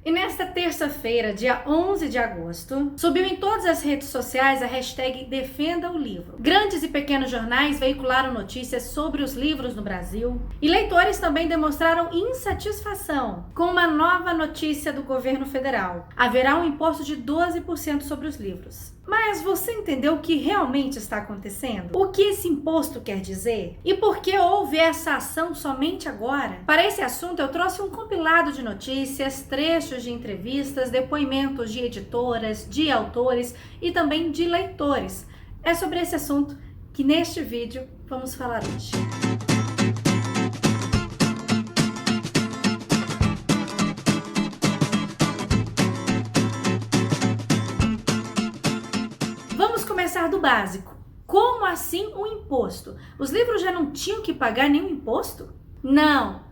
E nesta terça-feira, dia 11 de agosto, subiu em todas as redes sociais a hashtag Defenda o Livro. Grandes e pequenos jornais veicularam notícias sobre os livros no Brasil e leitores também demonstraram insatisfação com uma nova notícia do governo federal. Haverá um imposto de 12% sobre os livros. Mas você entendeu o que realmente está acontecendo? O que esse imposto quer dizer? E por que houve essa ação somente agora? Para esse assunto eu trouxe um compilado de notícias, trechos de entrevistas, depoimentos de editoras, de autores e também de leitores. É sobre esse assunto que neste vídeo vamos falar hoje. Vamos começar do básico. Como assim um imposto? Os livros já não tinham que pagar nenhum imposto? Não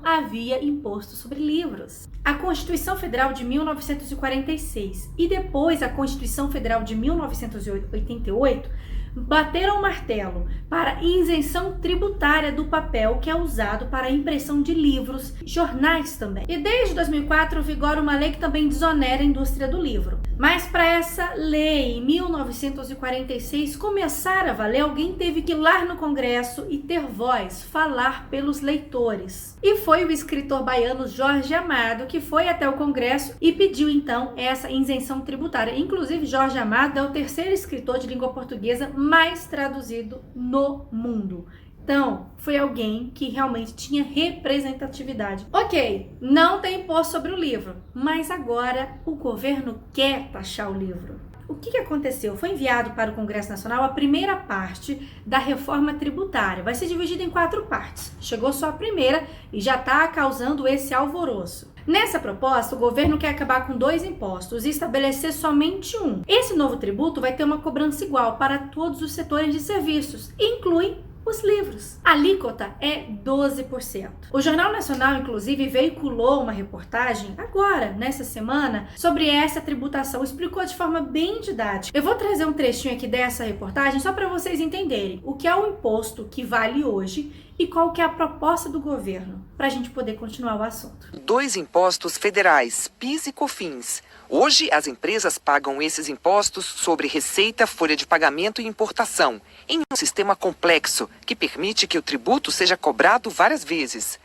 havia imposto sobre livros. A Constituição Federal de 1946 e depois a Constituição Federal de 1988 bateram o martelo para isenção tributária do papel que é usado para a impressão de livros, jornais também. E desde 2004 vigora uma lei que também desonera a indústria do livro. Mas para essa lei, em 1946, começar a valer, alguém teve que ir lá no Congresso e ter voz, falar pelos leitores. E foi o escritor baiano Jorge Amado que foi até o Congresso e pediu então essa isenção tributária. Inclusive, Jorge Amado é o terceiro escritor de língua portuguesa mais traduzido no mundo. Então, foi alguém que realmente tinha representatividade. Ok, não tem imposto sobre o livro, mas agora o governo quer taxar o livro. O que aconteceu? Foi enviado para o Congresso Nacional a primeira parte da reforma tributária. Vai ser dividida em 4 partes. Chegou só a primeira e já está causando esse alvoroço. Nessa proposta, o governo quer acabar com 2 impostos e estabelecer somente um. Esse novo tributo vai ter uma cobrança igual para todos os setores de serviços, inclui os livros. A alíquota é 12%. O Jornal Nacional, inclusive, veiculou uma reportagem agora, nessa semana, sobre essa tributação. Explicou de forma bem didática. Eu vou trazer um trechinho aqui dessa reportagem só para vocês entenderem o que é o imposto que vale hoje e qual que é a proposta do governo, para a gente poder continuar o assunto. 2 impostos federais, PIS e COFINS. Hoje, as empresas pagam esses impostos sobre receita, folha de pagamento e importação, em um sistema complexo que permite que o tributo seja cobrado várias vezes.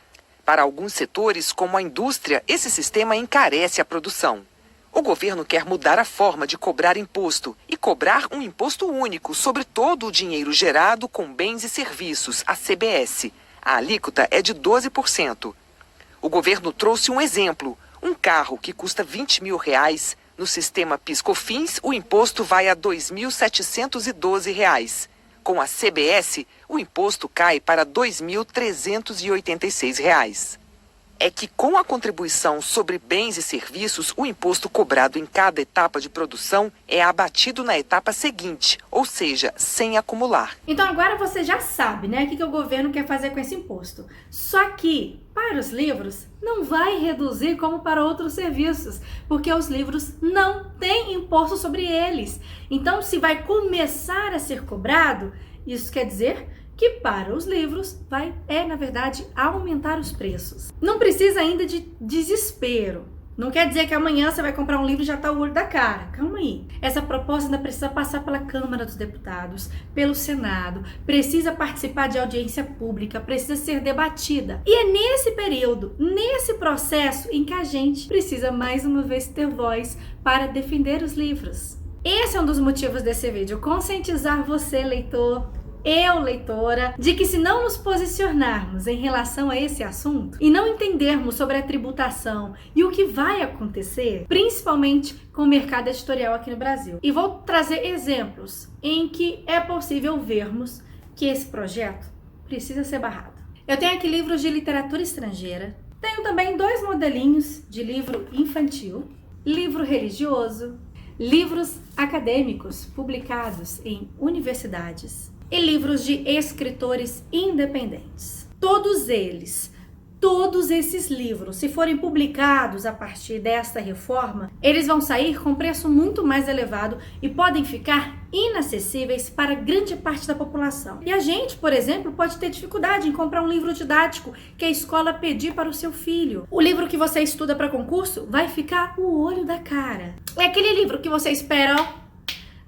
Para alguns setores, como a indústria, esse sistema encarece a produção. O governo quer mudar a forma de cobrar imposto e cobrar um imposto único sobre todo o dinheiro gerado com bens e serviços, a CBS. A alíquota é de 12%. O governo trouxe um exemplo. Um carro que custa R$20 mil, no sistema PIS/COFINS, o imposto vai a R$ 2.712. Com a CBS, o imposto cai para R$ 2.386. É que com a contribuição sobre bens e serviços, o imposto cobrado em cada etapa de produção é abatido na etapa seguinte, ou seja, sem acumular. Então agora você já sabe, né, o que o governo quer fazer com esse imposto. Só que, para os livros, não vai reduzir como para outros serviços, porque os livros não têm imposto sobre eles. Então, se vai começar a ser cobrado, isso quer dizer que para os livros vai, na verdade, aumentar os preços. Não precisa ainda de desespero. Não quer dizer que amanhã você vai comprar um livro e já está o olho da cara. Calma aí. Essa proposta ainda precisa passar pela Câmara dos Deputados, pelo Senado, precisa participar de audiência pública, precisa ser debatida. E é nesse período, nesse processo, em que a gente precisa mais uma vez ter voz para defender os livros. Esse é um dos motivos desse vídeo, conscientizar você, leitor, eu, leitora, de que se não nos posicionarmos em relação a esse assunto e não entendermos sobre a tributação e o que vai acontecer, principalmente com o mercado editorial aqui no Brasil. E vou trazer exemplos em que é possível vermos que esse projeto precisa ser barrado. Eu tenho aqui livros de literatura estrangeira, tenho também 2 modelinhos de livro infantil, livro religioso, livros acadêmicos publicados em universidades e livros de escritores independentes. Todos eles Todos esses livros, se forem publicados a partir desta reforma, eles vão sair com preço muito mais elevado e podem ficar inacessíveis para grande parte da população. E a gente, por exemplo, pode ter dificuldade em comprar um livro didático que a escola pedir para o seu filho. O livro que você estuda para concurso vai ficar o olho da cara. É aquele livro que você espera,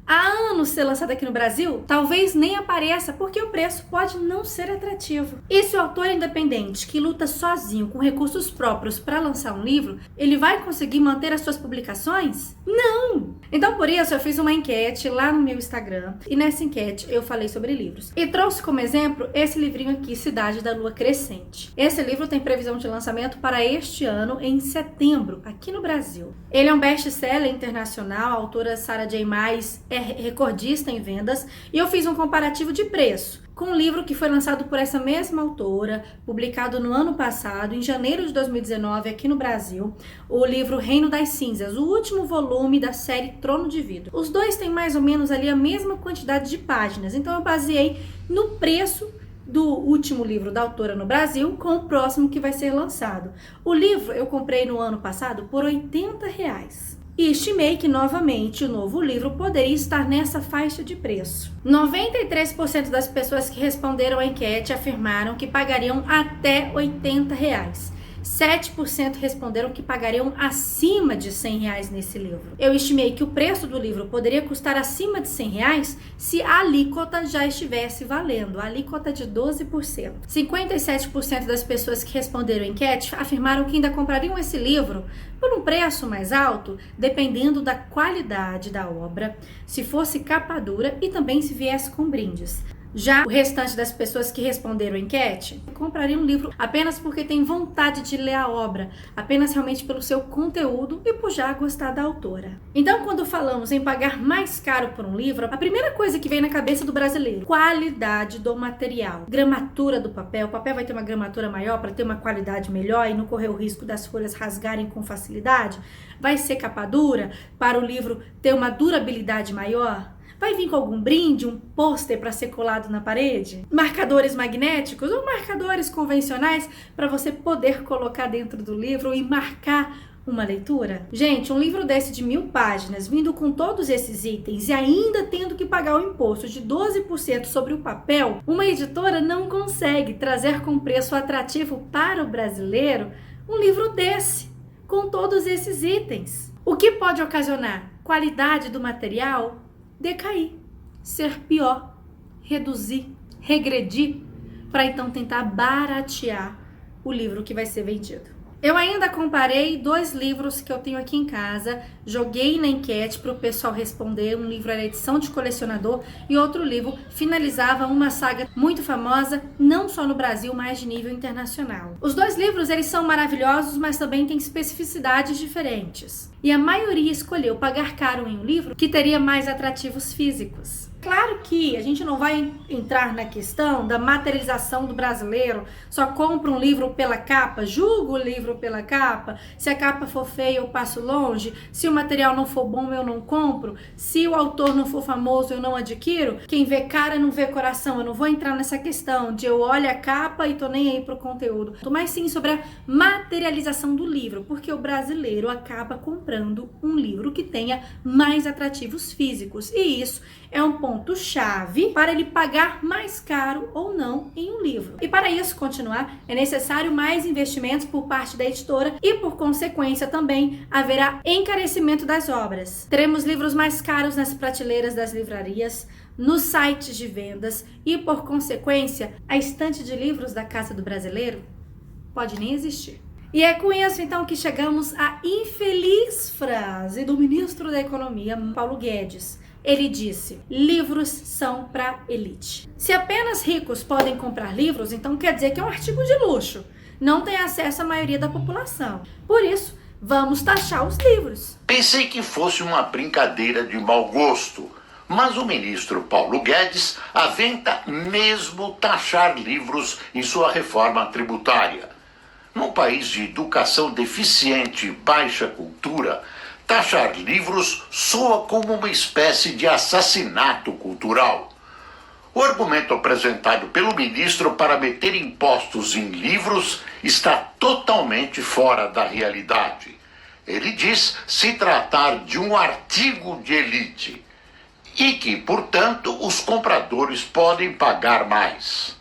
há anos ser lançado aqui no Brasil, talvez nem apareça porque o preço pode não ser atrativo. E se o autor é independente, que luta sozinho com recursos próprios para lançar um livro, ele vai conseguir manter as suas publicações? Não! Então por isso eu fiz uma enquete lá no meu Instagram e nessa enquete eu falei sobre livros. E trouxe como exemplo esse livrinho aqui, Cidade da Lua Crescente. Esse livro tem previsão de lançamento para este ano, em setembro, aqui no Brasil. Ele é um best-seller internacional, a autora Sarah J. Maas é recordista em vendas, e eu fiz um comparativo de preço com um livro que foi lançado por essa mesma autora, publicado no ano passado, em janeiro de 2019, aqui no Brasil, o livro Reino das Cinzas, o último volume da série Trono de Vidro. Os dois têm mais ou menos ali a mesma quantidade de páginas, então eu baseei no preço do último livro da autora no Brasil com o próximo que vai ser lançado. O livro eu comprei no ano passado por R$80. E estimei que, novamente, o novo livro poderia estar nessa faixa de preço. 93% das pessoas que responderam à enquete afirmaram que pagariam até R$80. 7% responderam que pagariam acima de R$100 nesse livro. Eu estimei que o preço do livro poderia custar acima de R$100 se a alíquota já estivesse valendo, a alíquota de 12%. 57% das pessoas que responderam a enquete afirmaram que ainda comprariam esse livro por um preço mais alto, dependendo da qualidade da obra, se fosse capa dura e também se viesse com brindes. Já o restante das pessoas que responderam a enquete comprariam um livro apenas porque tem vontade de ler a obra, apenas realmente pelo seu conteúdo e por já gostar da autora. Então, quando falamos em pagar mais caro por um livro, a primeira coisa que vem na cabeça do brasileiro: qualidade do material, gramatura do papel. O papel vai ter uma gramatura maior para ter uma qualidade melhor e não correr o risco das folhas rasgarem com facilidade? Vai ser capa dura para o livro ter uma durabilidade maior? Vai vir com algum brinde, um pôster para ser colado na parede? Marcadores magnéticos ou marcadores convencionais para você poder colocar dentro do livro e marcar uma leitura? Gente, um livro desse de 1000 páginas, vindo com todos esses itens e ainda tendo que pagar o imposto de 12% sobre o papel, uma editora não consegue trazer com preço atrativo para o brasileiro um livro desse, com todos esses itens. O que pode ocasionar? Qualidade do material decair, ser pior, reduzir, regredir, para então tentar baratear o livro que vai ser vendido. Eu ainda comparei 2 livros que eu tenho aqui em casa, joguei na enquete para o pessoal responder. Um livro era edição de colecionador e outro livro finalizava uma saga muito famosa, não só no Brasil, mas de nível internacional. Os 2 livros, eles são maravilhosos, mas também têm especificidades diferentes. E a maioria escolheu pagar caro em um livro que teria mais atrativos físicos. Claro que a gente não vai entrar na questão da materialização do brasileiro, só compra um livro pela capa, julgo o livro pela capa, se a capa for feia eu passo longe, se o material não for bom eu não compro, se o autor não for famoso eu não adquiro. Quem vê cara não vê coração. Eu não vou entrar nessa questão de eu olho a capa e tô nem aí pro conteúdo, mas sim sobre a materialização do livro, porque o brasileiro acaba comprando um livro que tenha mais atrativos físicos, e isso é um ponto-chave para ele pagar mais caro ou não em um livro. E para isso continuar, é necessário mais investimentos por parte da editora e, por consequência, também haverá encarecimento das obras. Teremos livros mais caros nas prateleiras das livrarias, nos sites de vendas e, por consequência, a estante de livros da Casa do Brasileiro pode nem existir. E é com isso, então, que chegamos à infeliz frase do ministro da Economia, Paulo Guedes. Ele disse: livros são para elite. Se apenas ricos podem comprar livros, então quer dizer que é um artigo de luxo. Não tem acesso à maioria da população. Por isso, vamos taxar os livros. Pensei que fosse uma brincadeira de mau gosto, mas o ministro Paulo Guedes aventa mesmo taxar livros em sua reforma tributária. Num país de educação deficiente e baixa cultura, taxar livros soa como uma espécie de assassinato cultural. O argumento apresentado pelo ministro para meter impostos em livros está totalmente fora da realidade. Ele diz se tratar de um artigo de elite e que, portanto, os compradores podem pagar mais.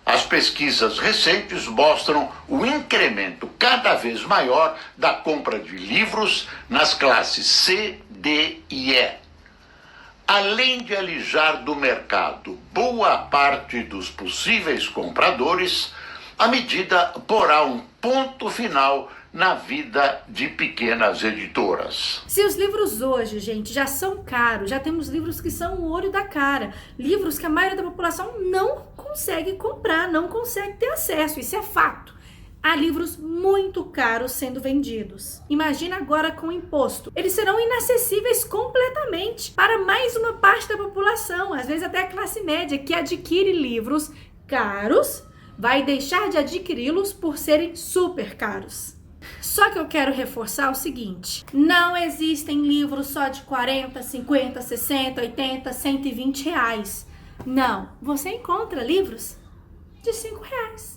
As pesquisas recentes mostram o incremento cada vez maior da compra de livros nas classes C, D e E. Além de alijar do mercado boa parte dos possíveis compradores, a medida porá um ponto final na vida de pequenas editoras. Se os livros hoje, gente, já são caros, já temos livros que são o olho da cara, livros que a maioria da população não consegue comprar, não consegue ter acesso, isso é fato. Há livros muito caros sendo vendidos. Imagina agora com imposto. Eles serão inacessíveis completamente para mais uma parte da população, às vezes até a classe média, que adquire livros caros, vai deixar de adquiri-los por serem super caros. Só que eu quero reforçar o seguinte: não existem livros só de 40, 50, 60, 80, 120 reais. Não, você encontra livros de 5 reais.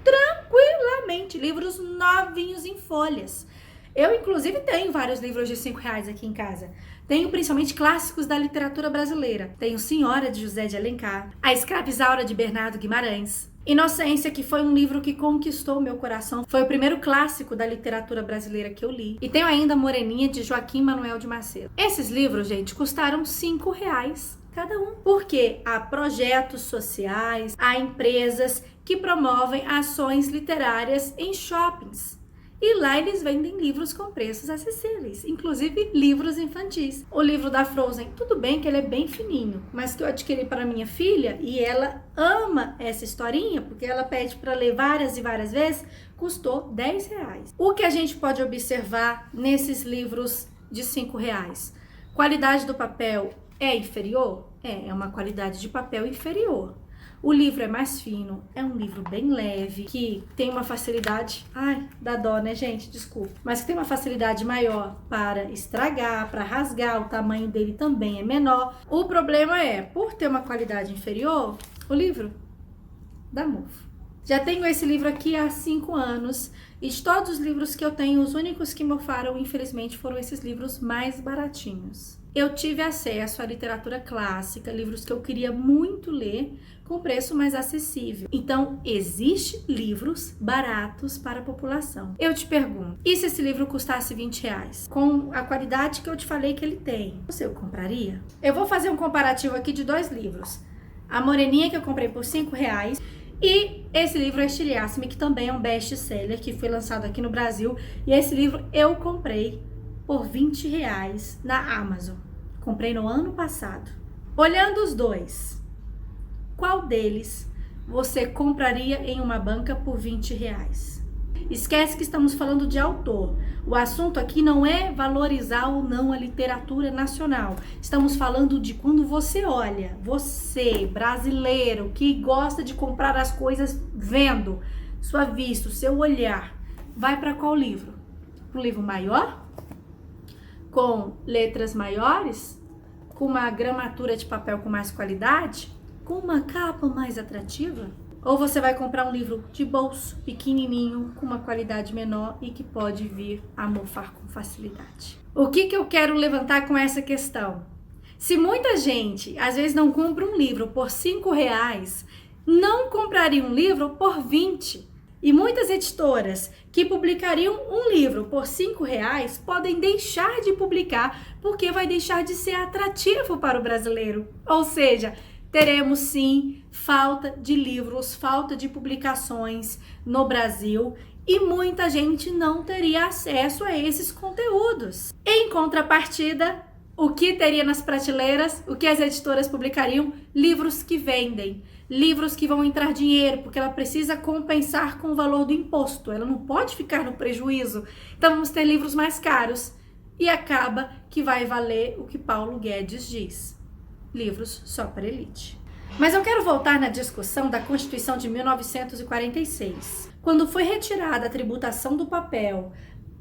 Tranquilamente, livros novinhos em folhas. Eu, inclusive, tenho vários livros de 5 reais aqui em casa. Tenho principalmente clássicos da literatura brasileira. Tenho Senhora, de José de Alencar, A Escrava Isaura, de Bernardo Guimarães, Inocência, que foi um livro que conquistou meu coração. Foi o primeiro clássico da literatura brasileira que eu li. E tenho ainda Moreninha, de Joaquim Manuel de Macedo. Esses livros, gente, custaram 5 reais cada um. Porque há projetos sociais, há empresas que promovem ações literárias em shoppings. E lá eles vendem livros com preços acessíveis, inclusive livros infantis. O livro da Frozen, tudo bem que ele é bem fininho, mas que eu adquiri para minha filha e ela ama essa historinha, porque ela pede para ler várias e várias vezes, custou 10 reais. O que a gente pode observar nesses livros de 5 reais? Qualidade do papel é inferior? É uma qualidade de papel inferior. O livro é mais fino, é um livro bem leve, que tem uma facilidade, dá dó, né, gente? Desculpa. Mas que tem uma facilidade maior para estragar, para rasgar, o tamanho dele também é menor. O problema é, por ter uma qualidade inferior, o livro dá mofo. Já tenho esse livro aqui há 5 anos e de todos os livros que eu tenho, os únicos que mofaram, infelizmente, foram esses livros mais baratinhos. Eu tive acesso à literatura clássica, livros que eu queria muito ler, com preço mais acessível. Então, existem livros baratos para a população. Eu te pergunto, e se esse livro custasse 20 reais? Com a qualidade que eu te falei que ele tem, você o compraria? Eu vou fazer um comparativo aqui de 2 livros. A Moreninha, que eu comprei por 5 reais, e esse livro, Estilhasse-me, que também é um best-seller, que foi lançado aqui no Brasil. E esse livro eu comprei por 20 reais na Amazon. Comprei no ano passado. Olhando os dois, qual deles você compraria em uma banca por 20 reais? Esquece que estamos falando de autor. O assunto aqui não é valorizar ou não a literatura nacional. Estamos falando de quando você olha, você, brasileiro, que gosta de comprar as coisas vendo, sua vista, o seu olhar, vai para qual livro? Para um livro maior? Com letras maiores? Com uma gramatura de papel com mais qualidade? Com uma capa mais atrativa? Ou você vai comprar um livro de bolso, pequenininho, com uma qualidade menor e que pode vir a mofar com facilidade? O que eu quero levantar com essa questão? Se muita gente, às vezes, não compra um livro por 5 reais, não compraria um livro por 20. E muitas editoras que publicariam um livro por 5 reais podem deixar de publicar porque vai deixar de ser atrativo para o brasileiro. Ou seja, teremos sim falta de livros, falta de publicações no Brasil e muita gente não teria acesso a esses conteúdos. Em contrapartida, o que teria nas prateleiras, o que as editoras publicariam? Livros que vendem, livros que vão entrar dinheiro, porque ela precisa compensar com o valor do imposto, ela não pode ficar no prejuízo. Então vamos ter livros mais caros e acaba que vai valer o que Paulo Guedes diz: livros só para elite. Mas eu quero voltar na discussão da Constituição de 1946. Quando foi retirada a tributação do papel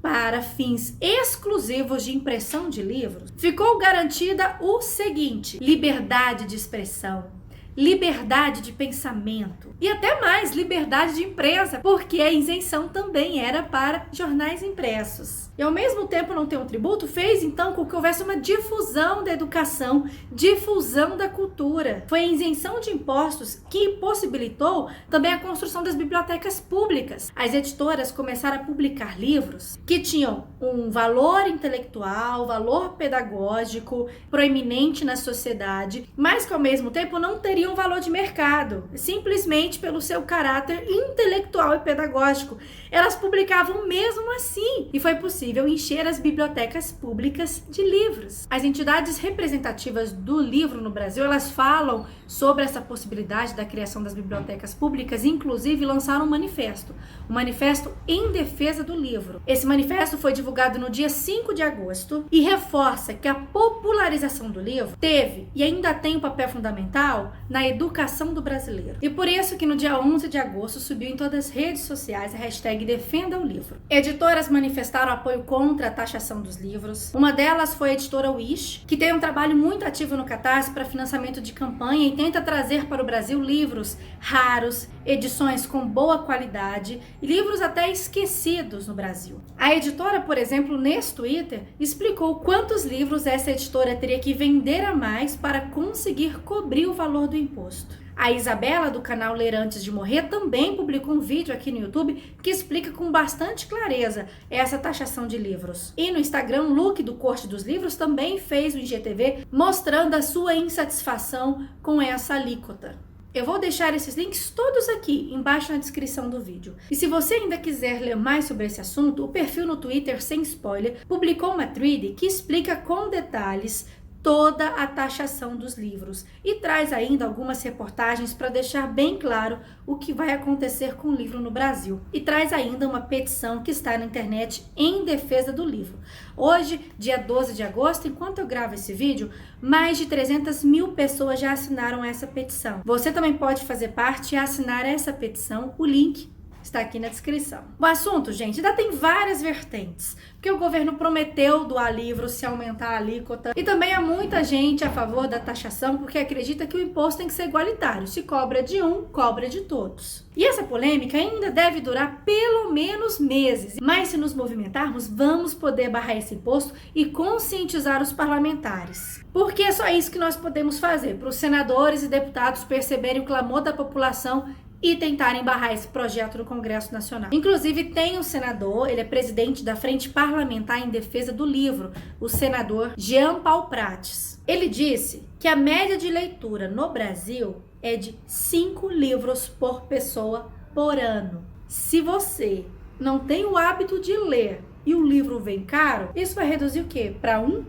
para fins exclusivos de impressão de livros, ficou garantida o seguinte: liberdade de expressão, liberdade de pensamento e até mais liberdade de imprensa, porque a isenção também era para jornais impressos. E ao mesmo tempo não ter um tributo fez então com que houvesse uma difusão da educação, difusão da cultura. Foi a isenção de impostos que possibilitou também a construção das bibliotecas públicas. As editoras começaram a publicar livros que tinham um valor intelectual, valor pedagógico proeminente na sociedade, mas que ao mesmo tempo não teriam valor de mercado, simplesmente pelo seu caráter intelectual e pedagógico. Elas publicavam mesmo assim, e foi possível encher as bibliotecas públicas de livros. As entidades representativas do livro no Brasil, elas falam sobre essa possibilidade da criação das bibliotecas públicas, e inclusive lançaram um manifesto em defesa do livro. Esse manifesto foi divulgado no dia 5 de agosto e reforça que a popularização do livro teve e ainda tem um papel fundamental na educação do brasileiro. E por isso que no dia 11 de agosto subiu em todas as redes sociais a hashtag Defenda o Livro. Editoras manifestaram apoio contra a taxação dos livros. Uma delas foi a editora Wish, que tem um trabalho muito ativo no Catarse para financiamento de campanha e tenta trazer para o Brasil livros raros, edições com boa qualidade e livros até esquecidos no Brasil. A editora, por exemplo, nesse Twitter, explicou quantos livros essa editora teria que vender a mais para conseguir cobrir o valor do imposto. A Isabela, do canal Ler Antes de Morrer, também publicou um vídeo aqui no YouTube que explica com bastante clareza essa taxação de livros. E no Instagram, o Luke, do Corte dos Livros, também fez o IGTV mostrando a sua insatisfação com essa alíquota. Eu vou deixar esses links todos aqui embaixo na descrição do vídeo. E se você ainda quiser ler mais sobre esse assunto, o perfil no Twitter Sem Spoiler publicou uma thread que explica com detalhes toda a taxação dos livros e traz ainda algumas reportagens para deixar bem claro o que vai acontecer com o livro no Brasil. E traz ainda uma petição que está na internet em defesa do livro. Hoje, dia 12 de agosto, enquanto eu gravo esse vídeo, mais de 300 mil pessoas já assinaram essa petição. Você também pode fazer parte e assinar essa petição. O link está aqui na descrição. O assunto, gente, ainda tem várias vertentes, porque o governo prometeu doar livros se aumentar a alíquota, e também há muita gente a favor da taxação porque acredita que o imposto tem que ser igualitário, se cobra de um, cobra de todos. E essa polêmica ainda deve durar pelo menos meses, mas se nos movimentarmos, vamos poder barrar esse imposto e conscientizar os parlamentares. Porque é só isso que nós podemos fazer, para os senadores e deputados perceberem o clamor da população e tentarem barrar esse projeto no Congresso Nacional. Inclusive, tem um senador, ele é presidente da Frente Parlamentar em Defesa do Livro, o senador Jean Paul Prates. Ele disse que a média de leitura no Brasil é de 5 livros por pessoa por ano. Se você não tem o hábito de ler e o livro vem caro, isso vai reduzir o quê? Para 1?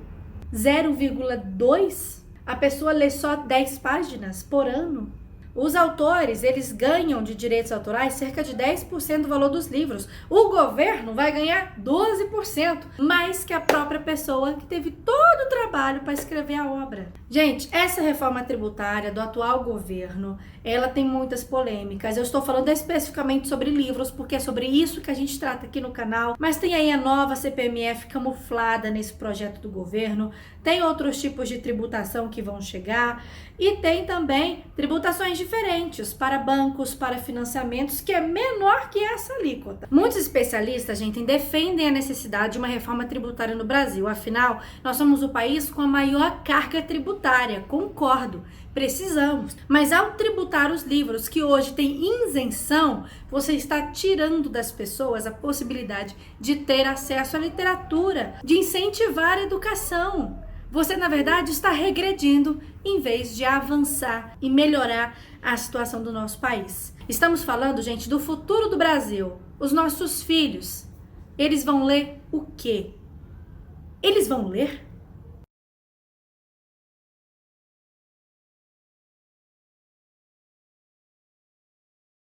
0,2? A pessoa lê só 10 páginas por ano? Os autores, eles ganham de direitos autorais cerca de 10% do valor dos livros. O governo vai ganhar 12%, mais que a própria pessoa que teve todo o trabalho para escrever a obra. Gente, essa reforma tributária do atual governo, ela tem muitas polêmicas. Eu estou falando especificamente sobre livros, porque é sobre isso que a gente trata aqui no canal. Mas tem aí a nova CPMF camuflada nesse projeto do governo. Tem outros tipos de tributação que vão chegar. E tem também tributações diferentes para bancos, para financiamentos, que é menor que essa alíquota. Muitos especialistas, gente, defendem a necessidade de uma reforma tributária no Brasil. Afinal, nós somos o país com a maior carga tributária. Concordo, precisamos. Mas ao tributar os livros que hoje têm isenção, você está tirando das pessoas a possibilidade de ter acesso à literatura, de incentivar a educação. Você, na verdade, está regredindo em vez de avançar e melhorar a situação do nosso país. Estamos falando, gente, do futuro do Brasil. Os nossos filhos, eles vão ler o quê? Eles vão ler?